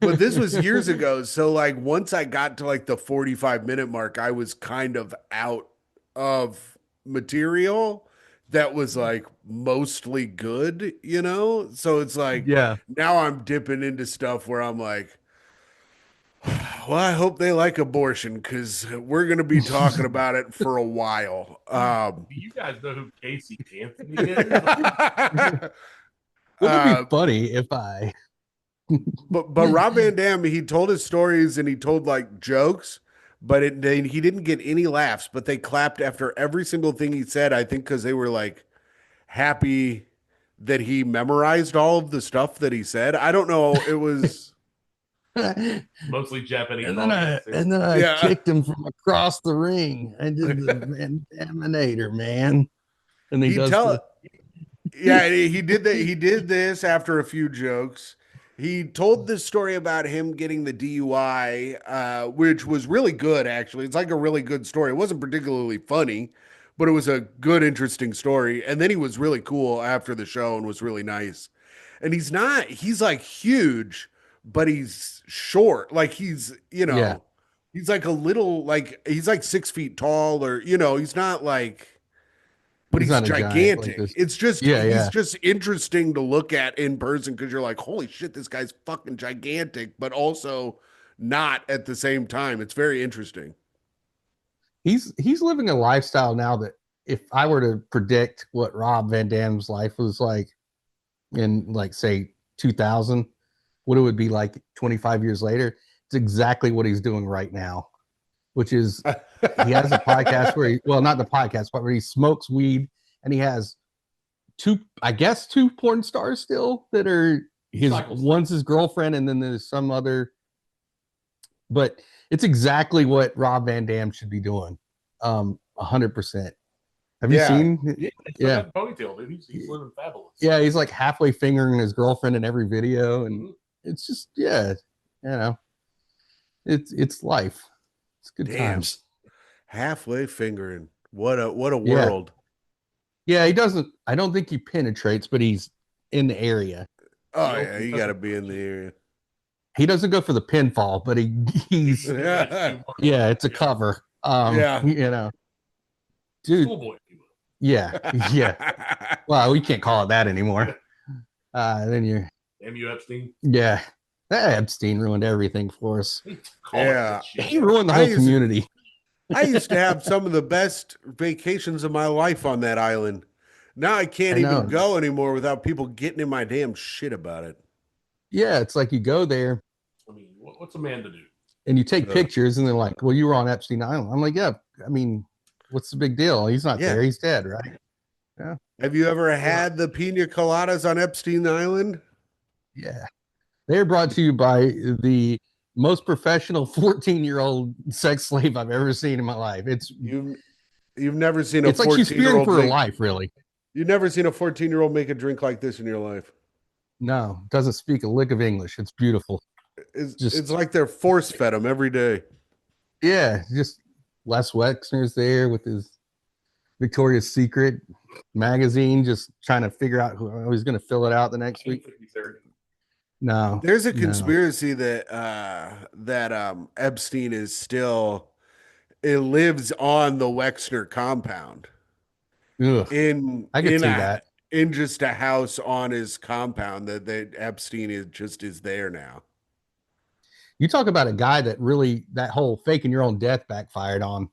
But this was years ago. So like once I got to like the 45-minute mark, I was kind of out of material that was like mostly good, you know? So it's like Yeah. now I'm dipping into stuff where I'm like, well, I hope they like abortion because we're going to be talking about it for a while. Do you guys know who Casey Anthony is? Wouldn't it be uh, funny if I? but Rob Van Dam, he told his stories and he told like jokes, but he didn't get any laughs. But they clapped after every single thing he said. I think because they were like happy that he memorized all of the stuff that he said. I don't know. It was and Mostly Japanese then audience. I yeah. kicked him from across the ring. I did the Mandaminator, man. And he He does tell the Yeah, he did that. He did this after a few jokes. He told this story about him getting the DUI, which was really good, actually. It's like a really good story. It wasn't particularly funny, but it was a good, interesting story. And then he was really cool after the show and was really nice. And he's like huge, but he's short. Like yeah. he's like a little, like, he's like 6 feet tall or, he's not like, but He's he's not a giant like gigantic. this. It's just Yeah, he's yeah. just interesting to look at in person because you're like, holy shit, this guy's fucking gigantic, but also not at the same time. It's very interesting. He's living a lifestyle now that if I were to predict what Rob Van Dam's life was like in like say 2000, what it would be like 25 years later, it's exactly what he's doing right now, which is he has a podcast where well, not the podcast, but where he smokes weed and he has two porn stars still that are one's his girlfriend and then there's some other, but it's exactly what Rob Van Dam should be doing. 100%. Have you Yeah. seen? Yeah, Yeah. got ponytail, dude. He's living fabulous. Yeah, he's like halfway fingering his girlfriend in every video, and it's just it's life. It's good Damn. times. Halfway fingering. What a Yeah. world. Yeah, he doesn't. I don't think he penetrates, but he's in the area. Oh yeah, you gotta be in the area. He doesn't go for the pinfall, but he's Yeah. yeah, it's a cover. Yeah. Dude. Schoolboy. Yeah, yeah. Well, we can't call it that anymore. Then you're M.U. Epstein. yeah. That Epstein ruined everything for us. Yeah. He ruined the whole community. I used to have some of the best vacations of my life on that island. Now I can't even go anymore without people getting in my damn shit about it. Yeah, it's like you go there. I mean, what's a man to do? And you take pictures, and they're like, "Well, you were on Epstein Island." I'm like, "Yeah, I mean, what's the big deal? He's not there. He's dead, right?" Yeah. Have you ever had the pina coladas on Epstein Island? Yeah. They're brought to you by the most professional 14-year-old sex slave I've ever seen in my life. You've never seen a 14-year-old. It's like she's fearing for her life, really. You've never seen a 14-year-old make a drink like this in your life. No, doesn't speak a lick of English. It's beautiful. It's like they're force fed him every day. Yeah, just Les Wexner's there with his Victoria's Secret magazine, just trying to figure out how he's going to fill it out the next week. No, there's a conspiracy that Epstein is still, it lives on the Wexner compound. Ugh, I could see that in just a house on his compound that Epstein is there now. You talk about a guy that really, that whole faking your own death backfired on.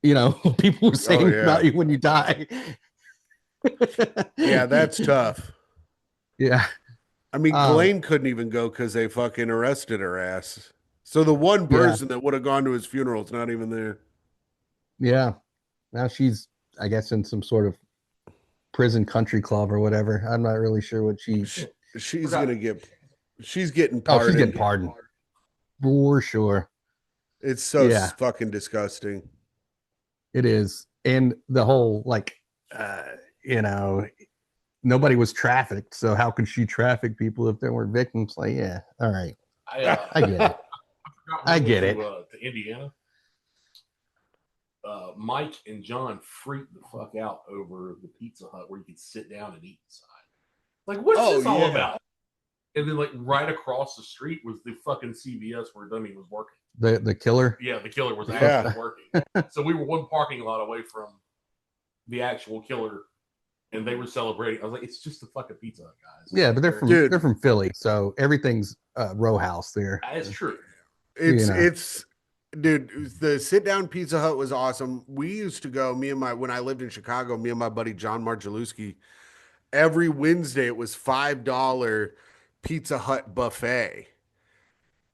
You know, people were saying about you when you die. Yeah, that's tough. Yeah. I mean, Ghislaine couldn't even go because they fucking arrested her ass. So the one person that would have gone to his funeral is not even there. Yeah. Now she's, I guess, in some sort of prison country club or whatever. I'm not really sure what she's gonna get. She's getting pardoned. Oh, she's getting pardoned. For sure. It's so fucking disgusting. It is. And the whole, like, nobody was trafficked. So how could she traffic people if there weren't victims? Like, yeah. All right. I get it. I get it. To Indiana. Mike and John freaked the fuck out over the Pizza Hut where you could sit down and eat inside. Like, what's this all about? And then, like, right across the street was the fucking CVS where Dummy was working. The killer? Yeah, the killer was actually working. So we were one parking lot away from the actual killer, and they were celebrating. I was like, it's just a fucking Pizza Hut, guys. Yeah, but Dude. they're from Philly, so everything's row house there. That's true. It's dude, the sit down Pizza Hut was awesome. We used to go, when I lived in Chicago, me and my buddy John Marjalewski, every Wednesday it was $5 Pizza Hut buffet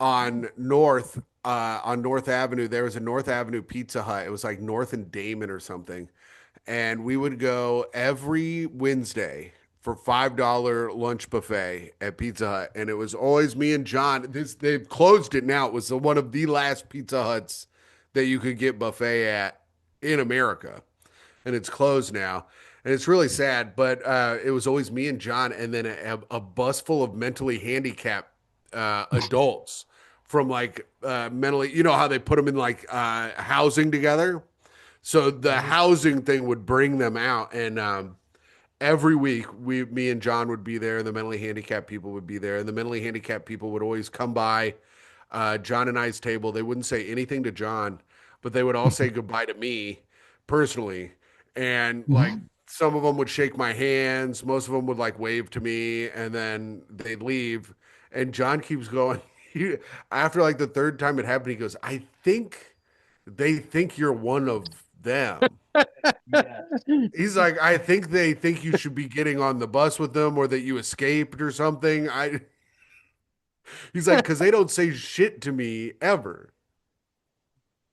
on North Avenue. There was a North Avenue Pizza Hut. It was like North and Damon or something. And we would go every Wednesday for $5 lunch buffet at Pizza Hut. And it was always me and John. They've closed it now. It was one of the last Pizza Huts that you could get buffet at in America. And it's closed now. And it's really sad, but it was always me and John, and then a bus full of mentally handicapped adults from like mentally, you know how they put them in like housing together. So the housing thing would bring them out, and every week me and John would be there. The mentally handicapped people would be there, and the mentally handicapped people would always come by John and I's table. They wouldn't say anything to John, but they would all say goodbye to me personally, and like some of them would shake my hands. Most of them would like wave to me, and then they'd leave. And John keeps going. After like the third time it happened, he goes, I think they think you're one of them. Yeah. He's like, I think they think you should be getting on the bus with them, or that you escaped or something. He's like, because they don't say shit to me ever.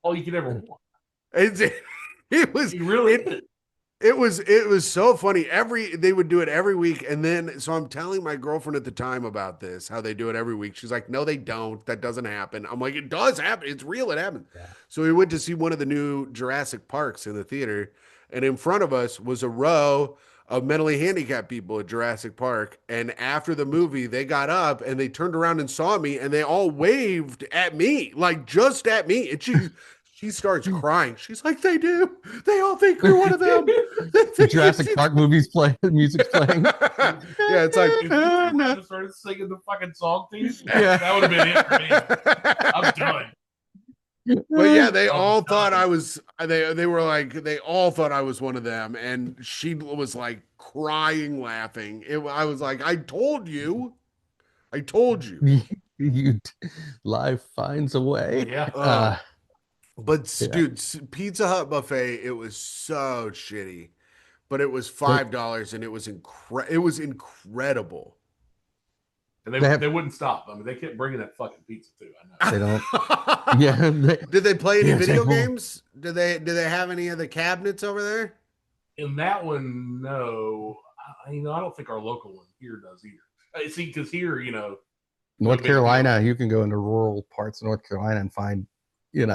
All you could ever want. It was You really it was so funny. They would do it every week, and then so I'm telling my girlfriend at the time about this, how they do it every week. She's like, "No, they don't. That doesn't happen." I'm like, "It does happen. It's real. It happens." Yeah. So we went to see one of the new Jurassic Parks in the theater, and in front of us was a row of mentally handicapped people at Jurassic Park. And after the movie, they got up and they turned around and saw me, and they all waved at me, like just at me. And she starts crying. She's like, they do. They all think you're one of them. The Jurassic Park movies play, music's playing. Yeah, it's like, if you just started singing the fucking song to you, Yeah. that would have been it for me. I'm done. but yeah, they all thought I was. They were like, they all thought I was one of them, and she was like crying, laughing. I was like, I told you. Life finds a way. Yeah. But Yeah. dude, Pizza Hut buffet, it was so shitty, but it was $5, and it was incredible. And They have- they wouldn't stop. I mean, they kept bringing that fucking pizza too. I know. They don't. Yeah. Did they play any Yeah, video they won't. games? Did they have any of the cabinets over there? In that one, no. I don't think our local one here does either. See, because here, North Carolina, you can go into rural parts of North Carolina and find, things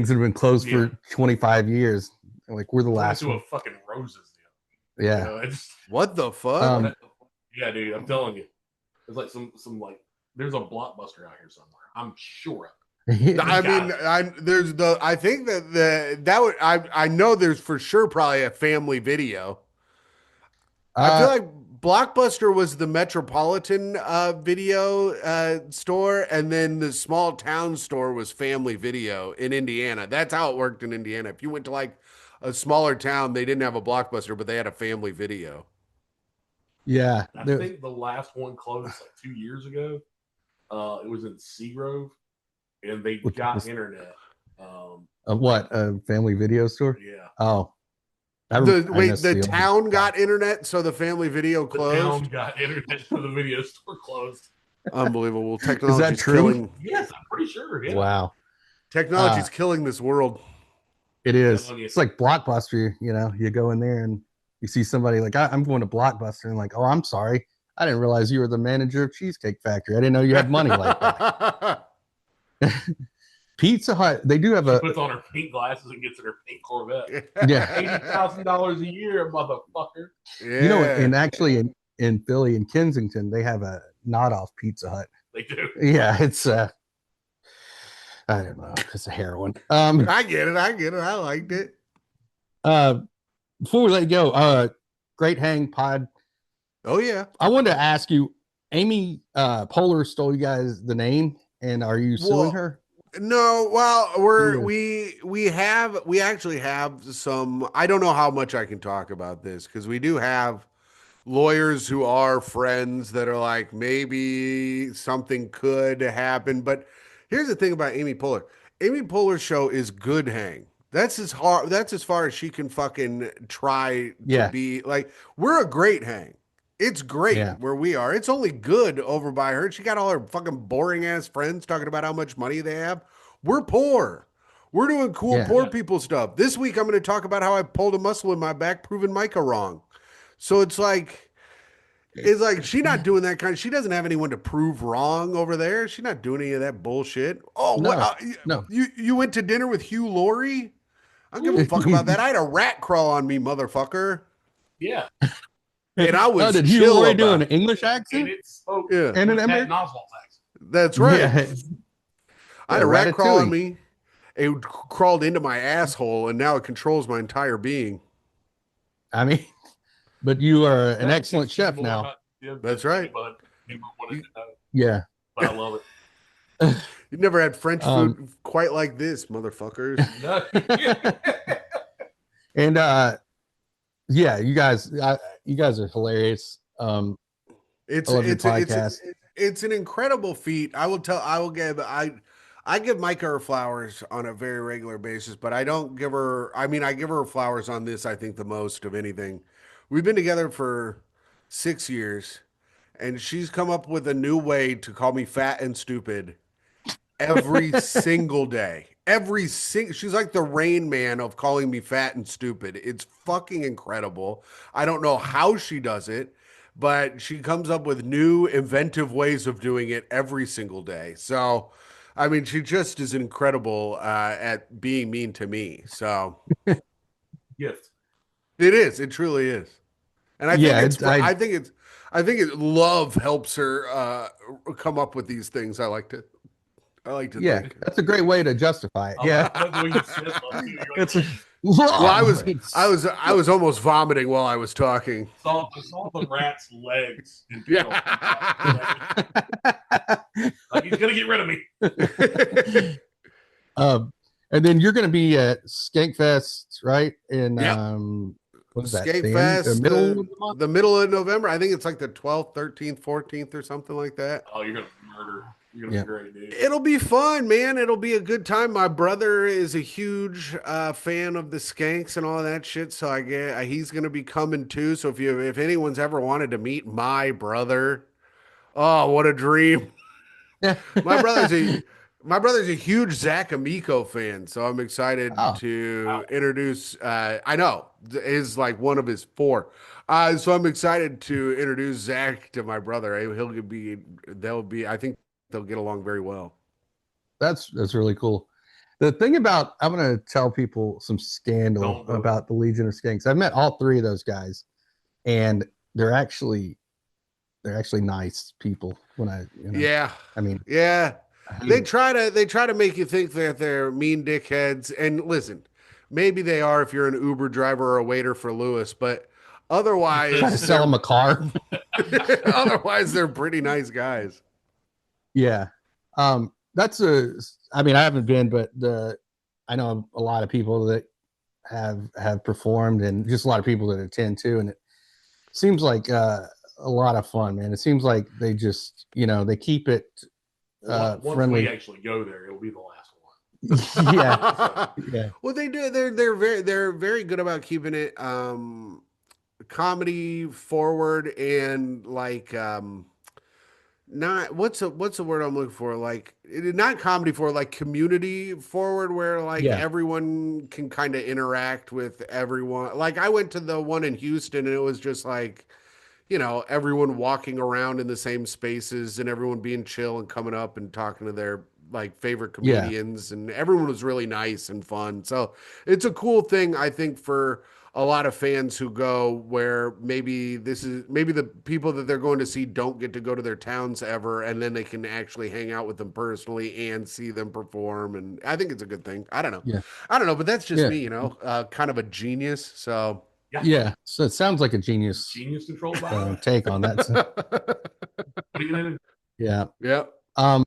that have been closed for 25 years. Like we're the last to one. a fucking Roses deal. Yeah. What the fuck? Yeah, dude, I'm telling you, there's like some like there's a Blockbuster out here somewhere. I'm sure. I mean, I think I know there's for sure probably a family video. I feel like Blockbuster was the metropolitan video store, and then the small town store was Family Video in Indiana. That's how it worked in Indiana. If you went to like a smaller town, they didn't have a Blockbuster, but they had a Family Video. Yeah. I think the last one closed like 2 years ago. It was in Seagrove, and they got internet. What? A family video store? Yeah. Oh. The town got internet, so the Family Video closed. The town got internet, so the video store closed. Unbelievable. Technology's true? killing. Yes, I'm pretty sure. Yeah. Wow. Technology's killing this world. It is. It's like Blockbuster, you go in there and you see somebody like, I'm going to Blockbuster, and like, oh, I'm sorry. I didn't realize you were the manager of Cheesecake Factory. I didn't know you had money like that. Pizza Hut, they do have She puts on her pink glasses and gets in her pink Corvette. Yeah. $80,000 a year, motherfucker. Yeah. And actually in Philly and Kensington, they have a knockoff Pizza Hut. They do. Yeah, it's I don't know, it's a heroin. I get it. I liked it. Before we let you go, great hang pod. Oh yeah. I wanted to ask you, Amy Poehler stole you guys the name, and are you suing her? No, well, Yeah. we actually have some. I don't know how much I can talk about this because we do have lawyers who are friends that are like maybe something could happen. But here's the thing about Amy Poehler. Amy Poehler's show is good hang. That's as hard. That's as far as she can fucking try to Yeah. be. Like we're a great hang. It's great Yeah. where we are. It's only good over by her. She got all her fucking boring ass friends talking about how much money they have. We're poor. We're doing cool Yeah. poor people stuff. This week I'm going to talk about how I pulled a muscle in my back, proving Micah wrong. So it's like she not doing that kind. She doesn't have anyone to prove wrong over there. She's not doing any of that bullshit. Oh, what? No. No. You went to dinner with Hugh Laurie? I don't give a fuck about that. I had a rat crawl on me, motherfucker, Yeah, and I Oh, was did Hugh chill Laurie do an about. English and accent? it spoke Yeah, And an with Patton American? Oswalt's accent. that's right. Yeah. I Yeah, had a rat crawl on Ratatouille. me. It crawled into my asshole, and now it controls my entire being. I mean, but you are an That excellent teaches you chef more now. about Jim That's than right. anybody ever wanted You, to know. Yeah. But I love you never had French Um, food quite like this, motherfuckers. it. No. and yeah, you guys are hilarious. I It's love your it's it's podcast. it's an incredible feat. I give Micah her flowers on a very regular basis, but I don't give her. I mean, I give her flowers on this. I think the most of anything. We've been together for 6 years, and she's come up with a new way to call me fat and stupid every single day. She's like the Rain Man of calling me fat and stupid. It's fucking incredible. I don't know how she does it, but she comes up with new inventive ways of doing it every single day. So, I mean, she just is incredible at being mean to me. So Gift. it is. It truly is. And I think Yeah, it's. I I think love helps her come up with these things. I like to yeah, think. that's a great way to justify it. I Yeah. love the way you said love too. You're like, It's Well, it's I was almost vomiting while I was talking. I saw the rat's legs and Yeah. like he's gonna get rid of me. and then you're going to be at Skankfest, right? In Yep. what is that? Skate The Fest, middle of the month? the middle of November. I think it's like the 12th, 13th, 14th, or something like that. Oh, you're gonna murder. You're gonna Yeah. be great, dude. It'll be fun, man. It'll be a good time. My brother is a huge fan of the Skanks and all of that shit, so I get he's gonna be coming too. So if anyone's ever wanted to meet my brother, oh, what a dream! My brother's a my brother's a huge Zach Amico fan, so I'm excited Oh, to introduce. I know is like one of his four, so I'm excited to introduce Zach to my brother. He'll be they'll be. I think they'll get along very well. that's really cool. The thing about I'm going to tell people some scandal Don't do it. about the Legion of Skanks. I've met all three of those guys, and they're actually nice people. When Yeah, I mean, yeah. I They try to make you think that they're mean dickheads. And listen, maybe they are if you're an Uber driver or a waiter for Lewis, but try to otherwise sell them a car. otherwise they're pretty nice guys. Yeah. That's I mean, I haven't been, but I know a lot of people that have performed and just a lot of people that attend too. And it seems like a lot of fun, man. It seems like they just, they keep it Once friendly. we actually go there, it'll be the last one. Yeah. Yeah. Well, they do. They're very good about keeping it comedy forward and like not what's the word I'm looking for? Like not comedy forward, like community forward, where like Yeah. everyone can kind of interact with everyone. Like I went to the one in Houston and it was just like, everyone walking around in the same spaces and everyone being chill and coming up and talking to their like favorite Yeah. comedians and everyone was really nice and fun. So it's a cool thing, I think, for a lot of fans who go where maybe the people that they're going to see don't get to go to their towns ever, and then they can actually hang out with them personally and see them perform. And I think it's a good thing. I don't know. Yeah. I don't know, but that's just Yeah. me, kind of a genius. So Yeah. So it sounds like a genius Genius controlled by take on that. So, What are you gonna do? yeah. yeah. Um,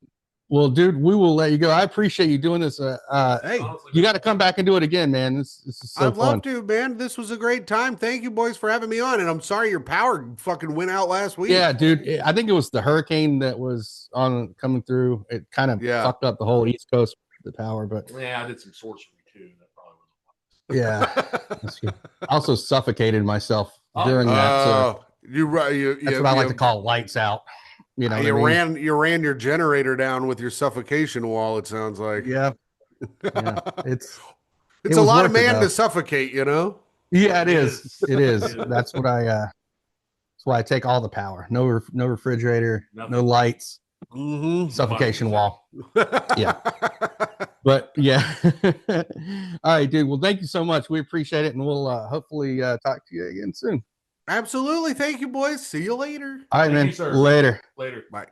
Well, dude, we will let you go. I appreciate you doing this. Hey, Honestly, You man, got to come back and do it again, man. This is so I'd fun. love to, man. This was a great time. Thank you, boys, for having me on. And I'm sorry your power fucking went out last week. Yeah, dude. I think it was the hurricane that was on coming through. It kind of Yeah. fucked up the whole East Coast, the power. But yeah, I did some sorcery too. That probably yeah, that's good. I also suffocated myself during that. So That's what I like to call lights out. You know, you what I mean? ran your generator down with your suffocation wall. It sounds like Yeah, yeah. it's It a was lot of worth it, man though. to suffocate, you know. Yeah, it It is. is. It is. It is. That's what I. That's why I take all the power. No refrigerator. Nothing. No lights. Mm-hmm. Suffocation wall. Yeah. But yeah. All right, dude. Well, thank you so much. We appreciate it, and we'll hopefully talk to you again soon. Absolutely. Thank you, boys. See you later. All right, Thank man. you, sir. Later. Later. Bye.